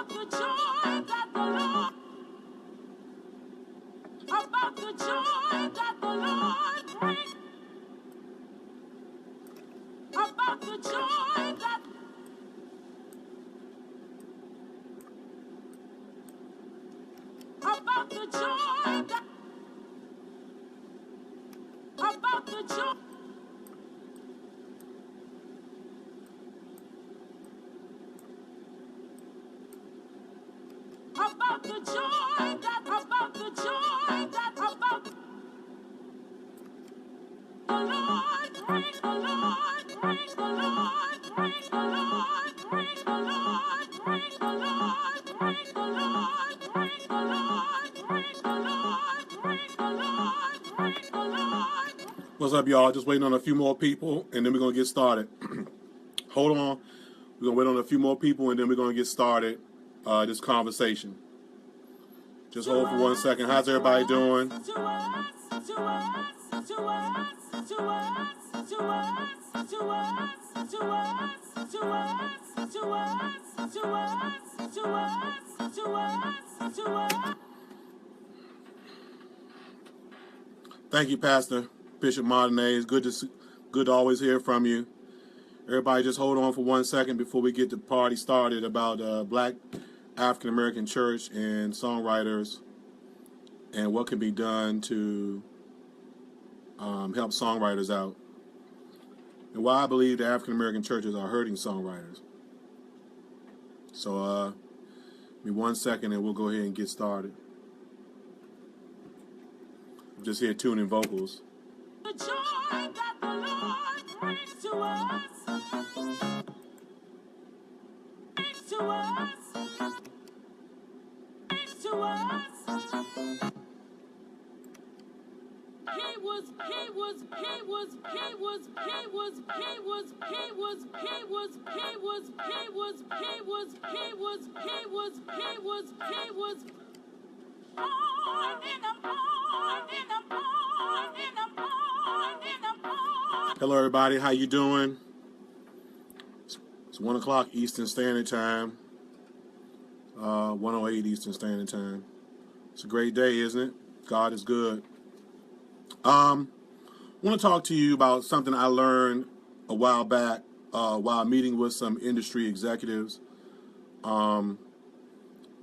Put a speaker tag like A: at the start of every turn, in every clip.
A: about the joy that the Lord, about the joy that the Lord brings, about the joy that, about the joy that, about the joy, about the joy that, about the joy that, about the Lord brings, the Lord brings, the Lord brings, the Lord brings, the Lord brings, the Lord brings, the Lord brings, the Lord brings, the Lord brings, the Lord brings, the Lord. What's up, y'all? Just waiting on a few more people, and then we're gonna get started. Hold on, we're gonna wait on a few more people, and then we're gonna get started. This conversation. Just hold for 1 second. How's everybody doing? Thank you, Pastor Bishop Martinez. Good to always hear from you. Everybody just hold on for 1 second before we get the party started about Black African American Church and Songwriters and what can be done to help songwriters out, and why I believe the African American churches are hurting songwriters. So give me 1 second and we'll go ahead and get started. I'm just here tuning vocals. The joy that the Lord brings to us, brings to us, brings to us. Hello, everybody. How you doing? It's 1 o'clock Eastern Standard Time. 1:08 Eastern Standard Time. It's a great day, isn't it? God is good. I want to talk to you about something I learned a while back while meeting with some industry executives. And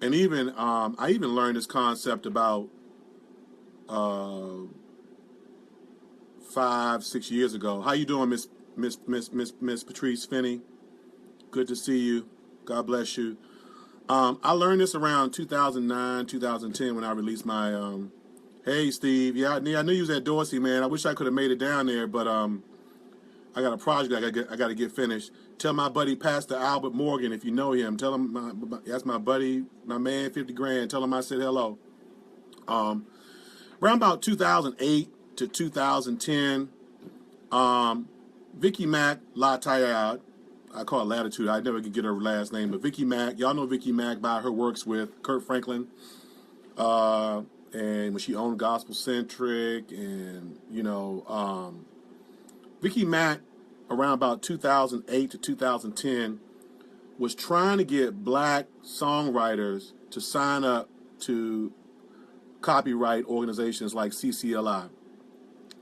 A: even I even learned this concept about 5-6 years ago. How you doing, Miss Patrice Finney? Good to see you. God bless you. I learned this around 2009, 2010 when I released my hey, Steve. Yeah, I knew you was at Dorsey, man. I wish I could have made it down there, but I got a project I got to get finished. Tell my buddy Pastor Albert Morgan, if you know him, tell him that's my buddy, my man, 50 grand. Tell him I said hello. Around about 2008 to 2010, Vicky Mac Latayad, I call it Latitude. I never could get her last name, but Vicky Mac. Y'all know Vicky Mac by her works with Kurt Franklin. And when she owned Gospel Centric, and Vicky Mac, around about 2008 to 2010, was trying to get black songwriters to sign up to copyright organizations like CCLI.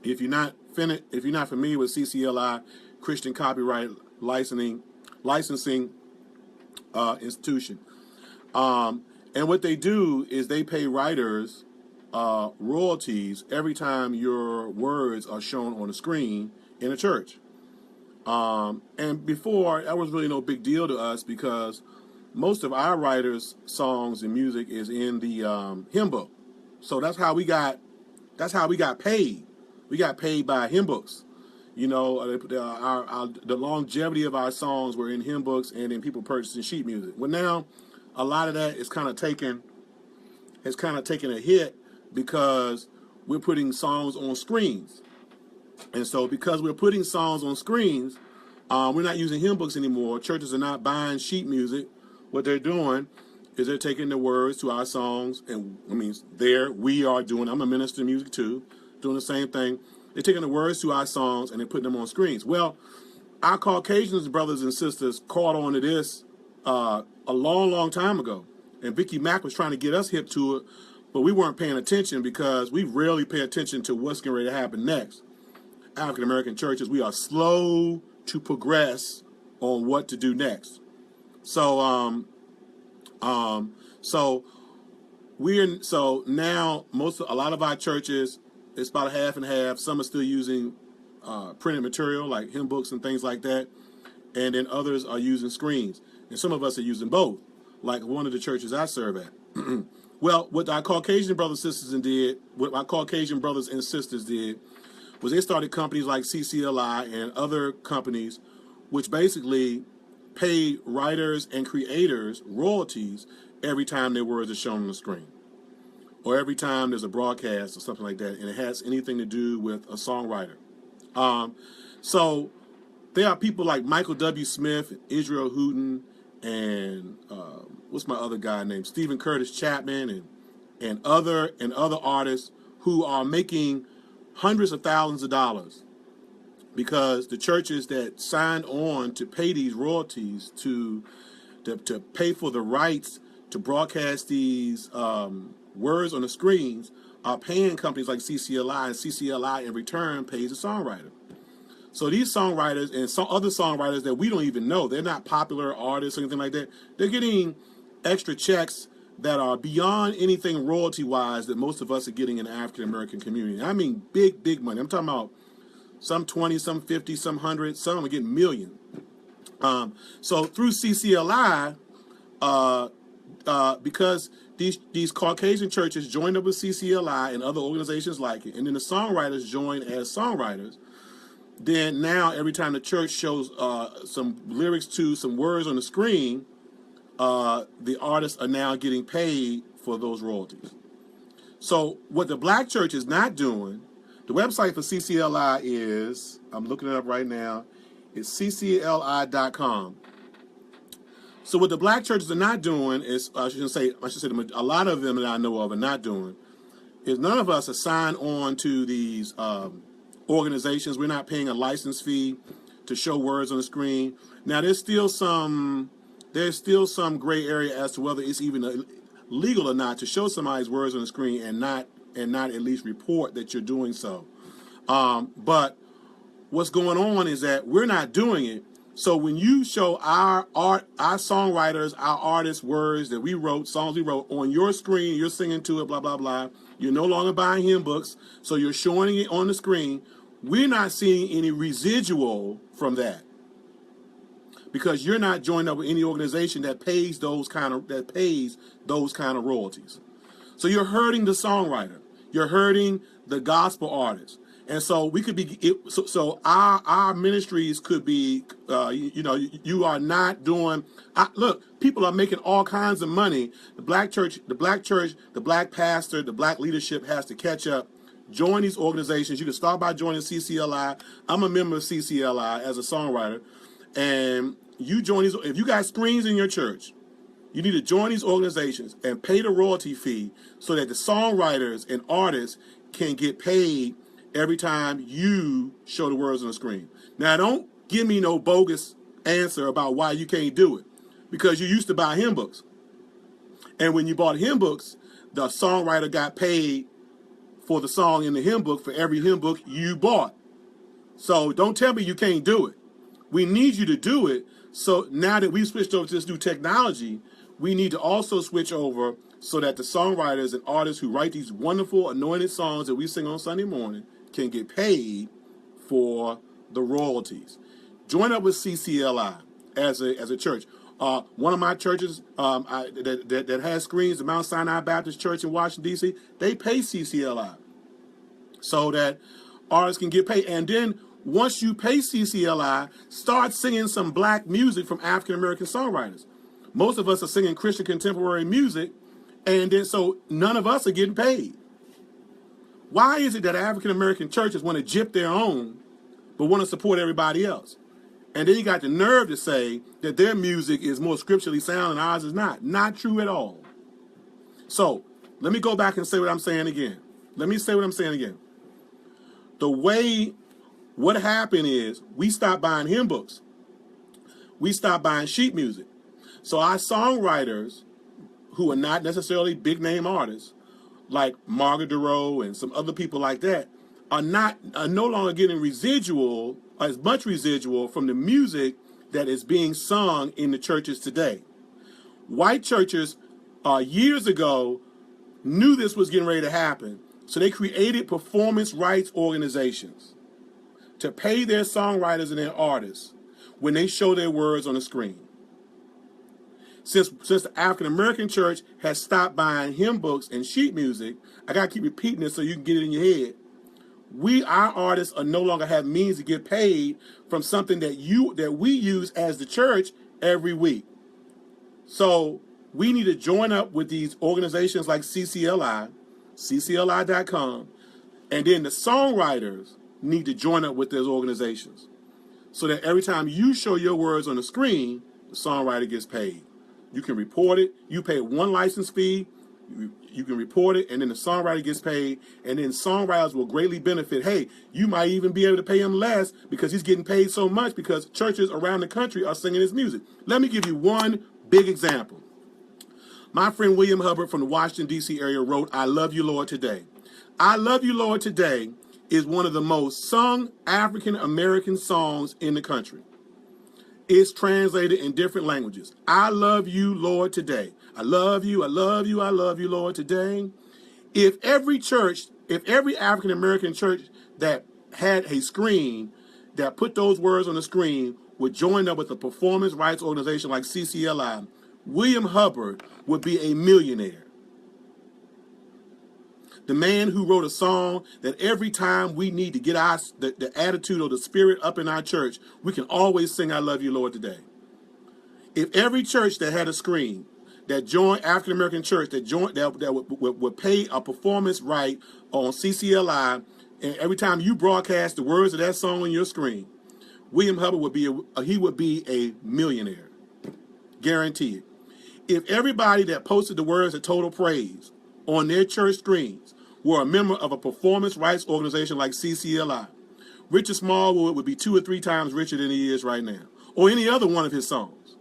A: If you're not familiar with CCLI, Christian Copyright Licensing Institution, and what they do is they pay writers royalties every time your words are shown on the screen in a church. And before, that was really no big deal to us because most of our writers' songs and music is in the hymn book. So that's how we got paid. We got paid by hymn books. The longevity of our songs were in hymn books and in people purchasing sheet music. Well, now a lot of that is kind of taken a hit because we're putting songs on screens. And so because we're putting songs on screens, we're not using hymn books anymore. Churches are not buying sheet music. What they're doing is they're taking the words to our songs, and we are doing, I'm a minister of music too, doing the same thing. They're taking the words to our songs and they're putting them on screens. Well, our Caucasian brothers and sisters caught on to this a long time ago. And Vicky Mack was trying to get us hip to it, but we weren't paying attention because we rarely pay attention to what's getting ready to happen next. African American churches, we are slow to progress on what to do next. So so now a lot of our churches, it's about half and half. Some are still using printed material like hymn books and things like that, and then others are using screens, and some of us are using both, like one of the churches I serve at. Well, what our Caucasian brothers and sisters did, what my Caucasian brothers and sisters did, was they started companies like CCLI and other companies, which basically pay writers and creators royalties every time their words are shown on the screen, or every time there's a broadcast or something like that, and it has anything to do with a songwriter. So there are people like Michael W. Smith, Israel Houghton, and what's my other guy named Stephen Curtis Chapman, and other artists who are making hundreds of thousands of dollars because the churches that signed on to pay these royalties to pay for the rights to broadcast these words on the screens are paying companies like CCLI, and CCLI in return pays the songwriter. So these songwriters and some other songwriters that we don't even know, they're not popular artists or anything like that, they're getting extra checks that are beyond anything royalty-wise that most of us are getting in the African-American community. I mean big money. I'm talking about some 20, some 50, some 100, some are getting million. So through CCLI, because these Caucasian churches joined up with CCLI and other organizations like it, and then the songwriters join as songwriters, then now every time the church shows some lyrics to some words on the screen, the artists are now getting paid for those royalties. So what the black church is not doing, the website for CCLI is, I'm looking it up right now, it's ccli.com. So what the black churches are not doing is, I should say a lot of them that I know of are not doing, is none of us are signed on to these organizations. We're not paying a license fee to show words on the screen. Now there's still some gray area as to whether it's even legal or not to show somebody's words on the screen and not at least report that you're doing so. But what's going on is that we're not doing it. So when you show our songwriters, our artists' words that we wrote, songs we wrote on your screen, you're singing to it, blah, blah, blah. You're no longer buying hymn books, so you're showing it on the screen. We're not seeing any residual from that because you're not joined up with any organization that pays those kind of royalties. So you're hurting the songwriter. You're hurting the gospel artist. And so we could be, so our ministries could be, you are not doing, look, people are making all kinds of money. The black church, the black pastor, the black leadership has to catch up. Join these organizations. You can start by joining CCLI. I'm a member of CCLI as a songwriter. And you join these, if you got screens in your church, you need to join these organizations and pay the royalty fee so that the songwriters and artists can get paid every time you show the words on the screen. Now, don't give me no bogus answer about why you can't do it, because you used to buy hymn books. And when you bought hymn books, the songwriter got paid for the song in the hymn book for every hymn book you bought. So don't tell me you can't do it. We need you to do it. So now that we've switched over to this new technology, we need to also switch over so that the songwriters and artists who write these wonderful anointed songs that we sing on Sunday morning can get paid for the royalties. Join up with CCLI as a church. One of my churches that has screens, the Mount Sinai Baptist Church in Washington, D.C., they pay CCLI so that artists can get paid. And then once you pay CCLI, start singing some black music from African-American songwriters. Most of us are singing Christian contemporary music, and then so none of us are getting paid. Why is it that African-American churches want to gyp their own, but want to support everybody else? And then you got the nerve to say that their music is more scripturally sound and ours is not. Not true at all. So let me go back and say what I'm saying again. What happened is we stopped buying hymn books. We stopped buying sheet music. So our songwriters, who are not necessarily big name artists, like Margaret Duro and some other people like that, are no longer getting residual, as much residual from the music that is being sung in the churches today. White churches years ago knew this was getting ready to happen, so they created performance rights organizations to pay their songwriters and their artists when they show their words on the screen. Since the African American church has stopped buying hymn books and sheet music, I gotta keep repeating this so you can get it in your head. Our artists are no longer have means to get paid from something that we use as the church every week. So we need to join up with these organizations like CCLI, CCLI.com, and then the songwriters need to join up with those organizations so that every time you show your words on the screen, the songwriter gets paid. You can report it. You pay one license fee. You can report it, and then the songwriter gets paid, and then songwriters will greatly benefit. Hey, you might even be able to pay him less because he's getting paid so much because churches around the country are singing his music. Let me give you one big example. My friend William Hubbard from the Washington, D.C. area wrote, "I Love You, Lord, Today." "I Love You, Lord, Today" is one of the most sung African American songs in the country. It's translated in different languages. I love you, Lord, today. I love you, I love you, I love you, Lord, today. If every African American church that had a screen that put those words on the screen would join up with a performance rights organization like CCLI, William Hubbard would be a millionaire. The man who wrote a song that every time we need to get the attitude or the spirit up in our church, we can always sing I love you, Lord, today. If every church that had a screen that joined African American church that would pay a performance right on CCLI, and every time you broadcast the words of that song on your screen, William Hubbard would be a millionaire, guaranteed. If everybody that posted the words of total praise on their church screens were a member of a performance rights organization like CCLI, Richard Smallwood would be 2 or 3 times richer than he is right now, or any other one of his songs.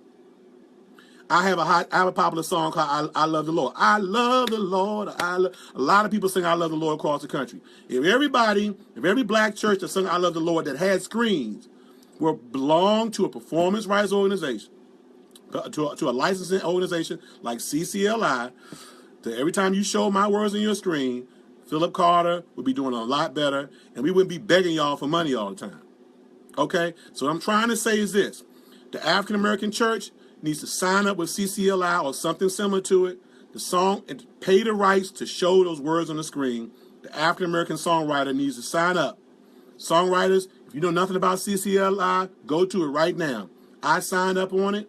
A: I have a popular song called I Love the Lord. I love the Lord. A lot of people sing I Love the Lord across the country. If every black church that sung I Love the Lord that had screens belonged to a performance rights organization, to a licensing organization like CCLI, that every time you show my words on your screen, Phillip Carter would be doing a lot better, and we wouldn't be begging y'all for money all the time. Okay? So what I'm trying to say is this. The African American church needs to sign up with CCLI or something similar to it, the song, and pay the rights to show those words on the screen. The African American songwriter needs to sign up. Songwriters, if you know nothing about CCLI, go to it right now. I signed up on it,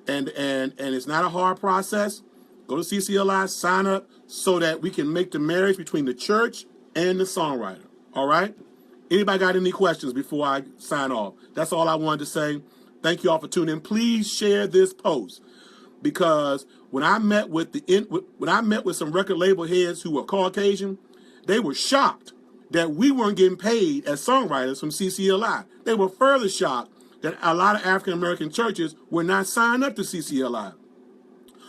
A: and it's not a hard process. Go to CCLI, sign up so that we can make the marriage between the church and the songwriter. All right? Anybody got any questions before I sign off? That's all I wanted to say. Thank you all for tuning in. Please share this post, because when I met with some record label heads who were Caucasian, they were shocked that we weren't getting paid as songwriters from CCLI. They were further shocked that a lot of African American churches were not signed up to CCLI.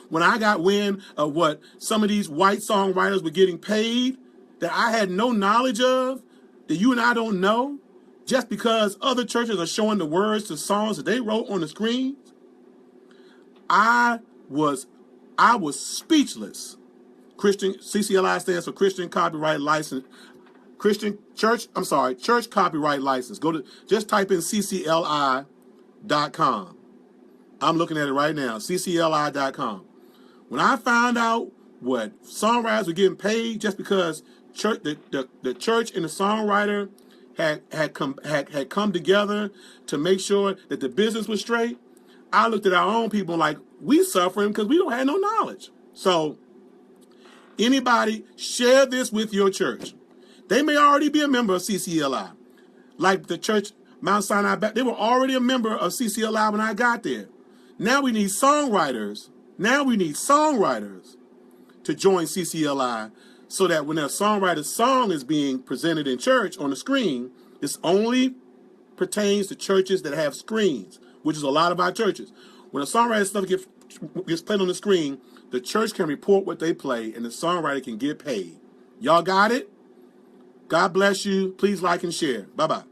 A: When I got wind of what some of these white songwriters were getting paid that I had no knowledge of, that you and I don't know, just because other churches are showing the words to songs that they wrote on the screens, I was speechless. CCLI stands for Christian Copyright License. Church Copyright License. Just type in CCLI.com. I'm looking at it right now, CCLI.com. When I found out what songwriters were getting paid just because the church and the songwriter had come together to make sure that the business was straight, I looked at our own people like, we suffering because we don't have no knowledge. So anybody, share this with your church. They may already be a member of CCLI. Like the church, Mount Sinai, they were already a member of CCLI when I got there. Now we need songwriters. To join CCLI so that when a songwriter's song is being presented in church on the screen, this only pertains to churches that have screens, which is a lot of our churches. When a songwriter's stuff gets played on the screen, the church can report what they play, and the songwriter can get paid. Y'all got it? God bless you. Please like and share. Bye-bye.